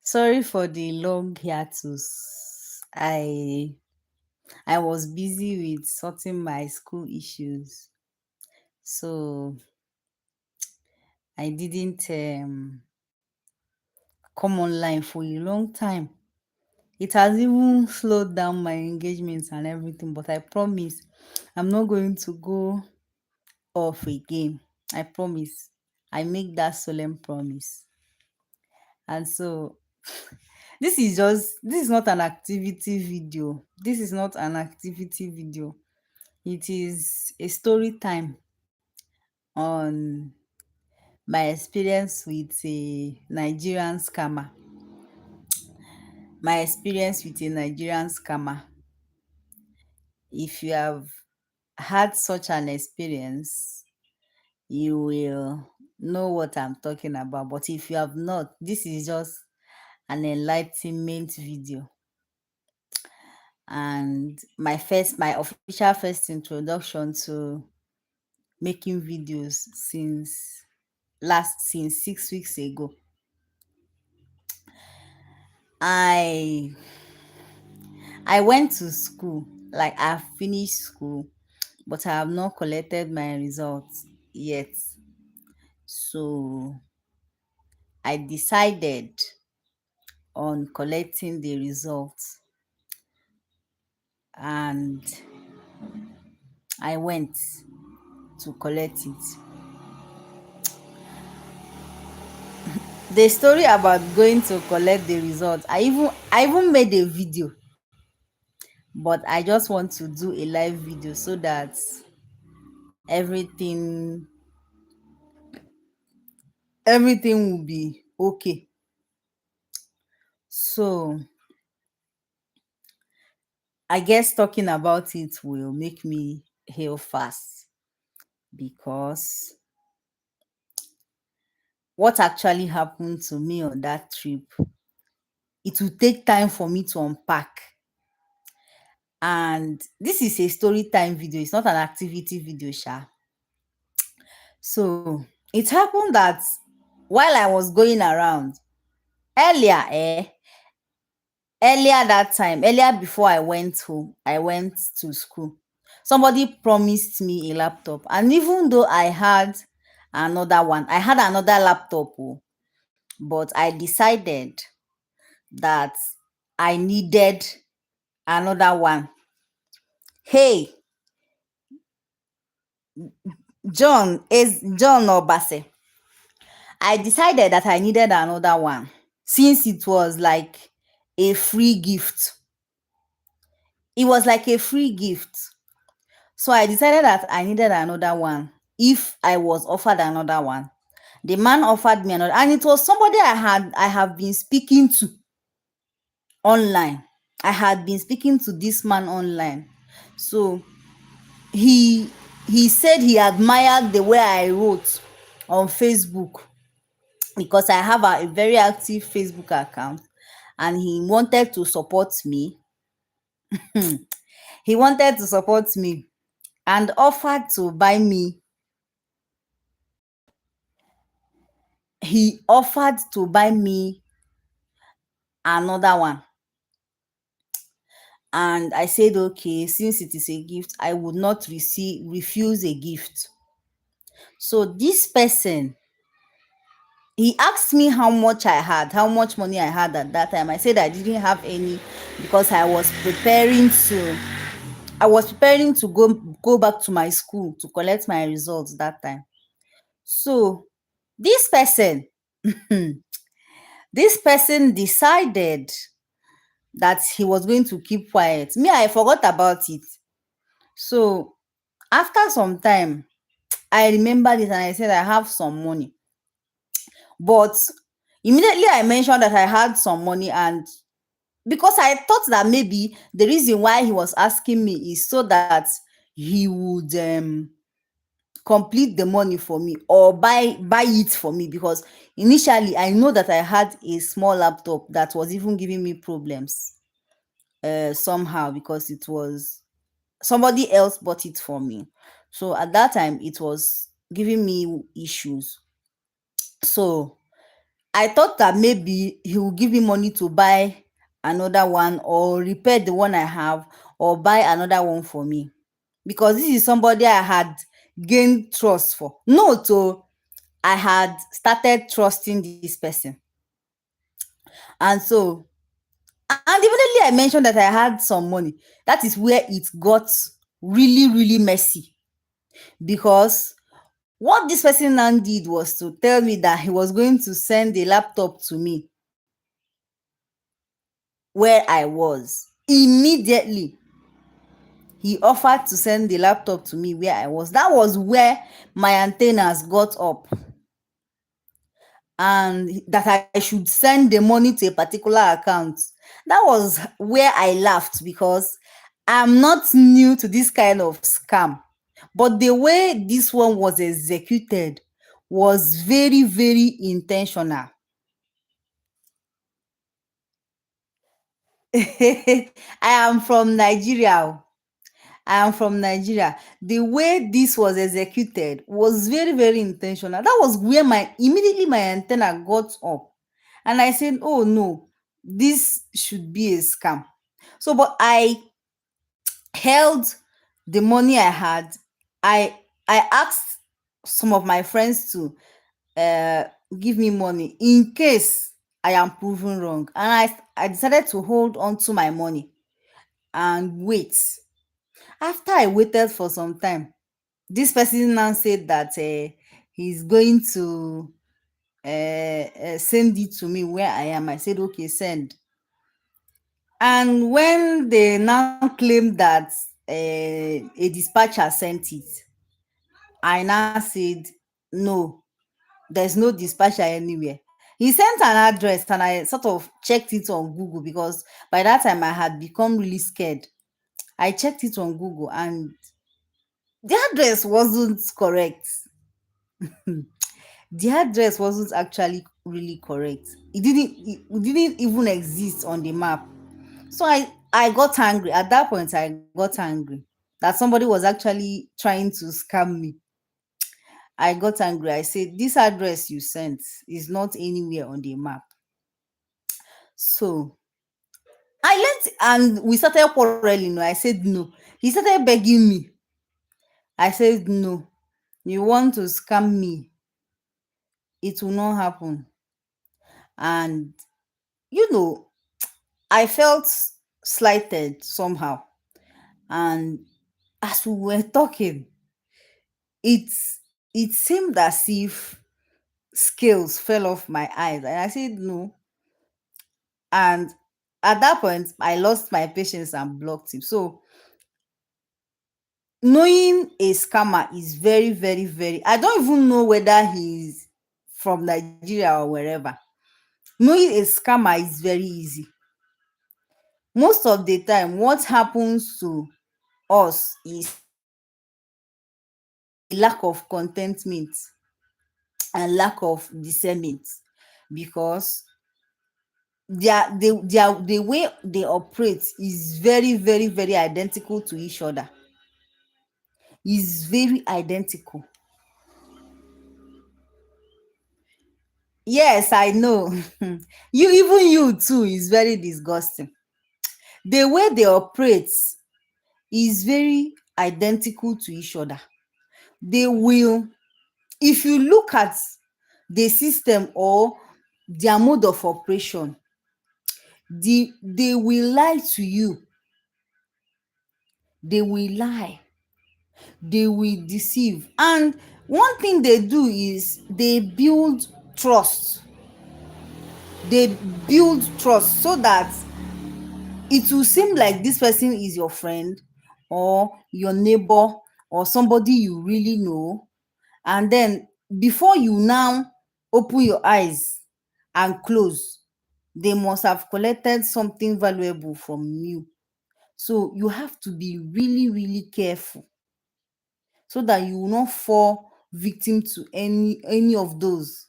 Sorry for the long hiatus. I was busy with sorting my school issues, so I didn't come online for a long time. It has even slowed down my engagements and everything, but I promise I'm not going to go off again. I promise. I make that solemn promise. And so this is not an activity video. This is not an activity video. It is a story time on my experience with a Nigerian scammer. My experience with a Nigerian scammer. If you have had such an experience, you will know what I'm talking about. But if you have not, this is just an enlightenment video. And my official first introduction to making videos since 6 weeks ago. I I went to school, like I finished school, but I have not collected my results yet. So I decided on collecting the results, and I went to collect it. The story about going to collect the results, I even made a video, but I just want to do a live video so that everything everything will be okay. So I guess talking about it will make me heal fast, because what actually happened to me on that trip, it will take time for me to unpack. And this is a story time video, it's not an activity video, sha. So it happened that while I was going around earlier, earlier before I went to school, somebody promised me a laptop. And even though I had another laptop, but I decided that I needed another one. Hey, John Obase, I decided that I needed another one since it was like a free gift. It was like a free gift. So I decided that I needed another one if I was offered another one. The man offered me another, and it was somebody I have been speaking to online. I had been speaking to this man online. So he said he admired the way I wrote on Facebook, because I have a very active Facebook account, and he wanted to support me. He wanted to support me and offered to buy me. He offered to buy me another one. And I said, okay, since it is a gift, I would not refuse a gift. So this person, he asked me how much money I had at that time. I said I didn't have any, because I was preparing to go back to my school to collect my results that time. So this person this person decided that he was going to keep quiet. Me, I forgot about it. So after some time, I remembered it and I said I have some money. But immediately I mentioned that I had some money, and because I thought that maybe the reason why he was asking me is so that he would complete the money for me, or buy it for me, because initially I know that I had a small laptop that was even giving me problems somehow, because it was somebody else bought it for me. So at that time it was giving me issues. So I thought that maybe he will give me money to buy another one or repair the one I have or buy another one for me, because this is somebody I had gained trust for. No, to I had started trusting this person. And so, and immediately I mentioned that I had some money. That is where it got really, really messy, because what this person now did was to tell me that he was going to send a laptop to me where I was. Immediately, he offered to send the laptop to me where I was. That was where my antennas got up, and that I should send the money to a particular account. That was where I laughed, because I'm not new to this kind of scam. But the way this one was executed was very, very intentional. I am from Nigeria. Oh. I am from Nigeria. The way this was executed was very, very intentional. That was where my antenna got up. And I said, oh no, this should be a scam. So, but I held the money I had. I asked some of my friends to uh give me money in case I am proven wrong. And I decided to hold on to my money and wait. After I waited for some time, this person now said that he's going to send it to me where I am. I said, okay, send. And when they now claimed that a dispatcher sent it, I now said, no, there's no dispatcher anywhere. He sent an address, and I sort of checked it on Google, because by that time I had become really scared. I checked it on Google, and the address wasn't correct. The address wasn't actually really correct. It didn't even exist on the map. So I got angry. At that point, I got angry that somebody was actually trying to scam me. I got angry. I said, this address you sent is not anywhere on the map. So I learned, and we started quarreling. I said no. He started begging me. I said no. You want to scam me? It will not happen. And you know, I felt slighted somehow. And as we were talking, it seemed as if scales fell off my eyes. And I said no. And at that point, I lost my patience and blocked him. So knowing a scammer is very, very, very, I don't even know whether he's from Nigeria or wherever. Knowing a scammer is very easy. Most of the time, what happens to us is a lack of contentment and lack of discernment, because the way they operate is very, very, very identical to each other. Is very identical. Yes, I know. You too is very disgusting. The way they operate is very identical to each other. They will, if you look at the system or their mode of operation, they will lie to you. They will lie. They will deceive. And one thing they do is they build trust. They build trust so that it will seem like this person is your friend or your neighbor or somebody you really know. And then before you now open your eyes and close, they must have collected something valuable from you. So you have to be really, really careful so that you will not fall victim to any of those.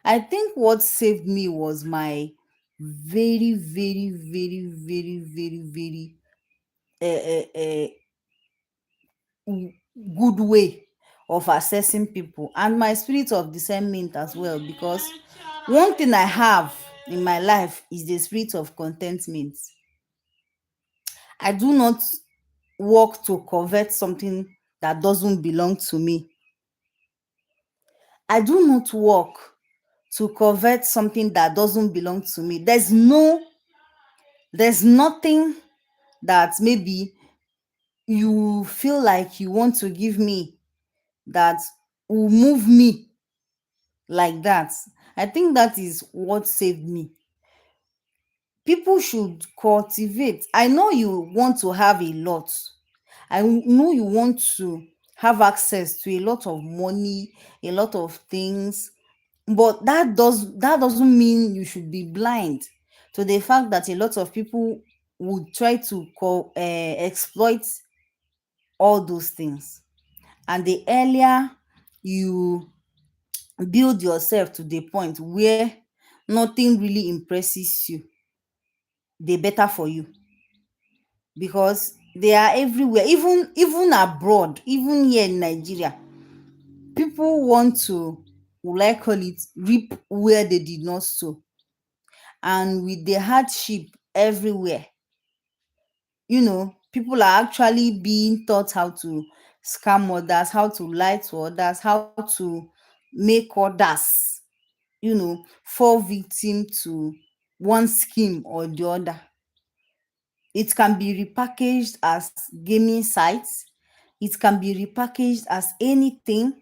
I think what saved me was my very, very, very, very, very, very good way of assessing people, and my spirit of discernment as well, because One thing I have in my life is the spirit of contentment. I do not work to covet something that doesn't belong to me. I do not work to covet something that doesn't belong to me. There's nothing that maybe you feel like you want to give me that will move me like that. I think that is what saved me. People should cultivate. I know you want to have a lot. I know you want to have access to a lot of money, a lot of things, but that doesn't mean you should be blind to the fact that a lot of people would try to exploit all those things. And the earlier you build yourself to the point where nothing really impresses you, the better for you, because they are everywhere, even abroad, even here in Nigeria. People want to, will I call it, reap where they did not sow. And with the hardship everywhere, people are actually being taught how to scam others, how to lie to others, how to make others, fall victim to one scheme or the other. It can be repackaged as gaming sites, it can be repackaged as anything,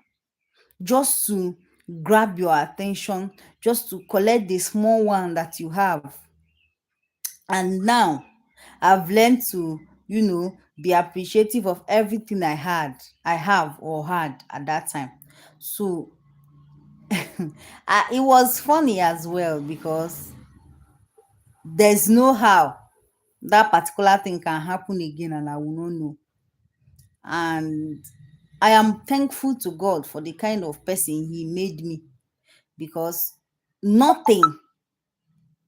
just to grab your attention, just to collect the small one that you have. And now I've learned to, be appreciative of everything I have or had at that time. So it was funny as well, because there's no how that particular thing can happen again and I will not know. And I am thankful to God for the kind of person He made me, because nothing,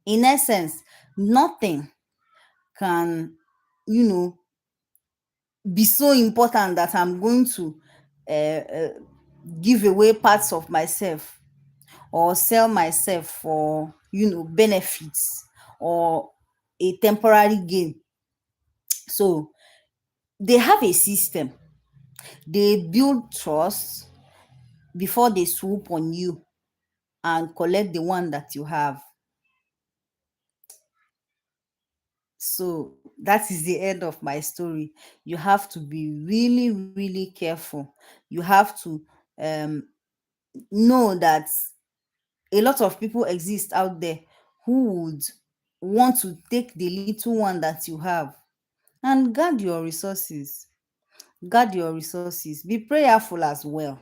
in essence, nothing can, you know, be so important that I'm going to give away parts of myself or sell myself for, benefits or a temporary gain. So they have a system. They build trust before they swoop on you and collect the one that you have. So that is the end of my story. You have to be really, really careful. You have to um, know that a lot of people exist out there who would want to take the little one that you have. And guard your resources. Guard your resources. Be prayerful as well.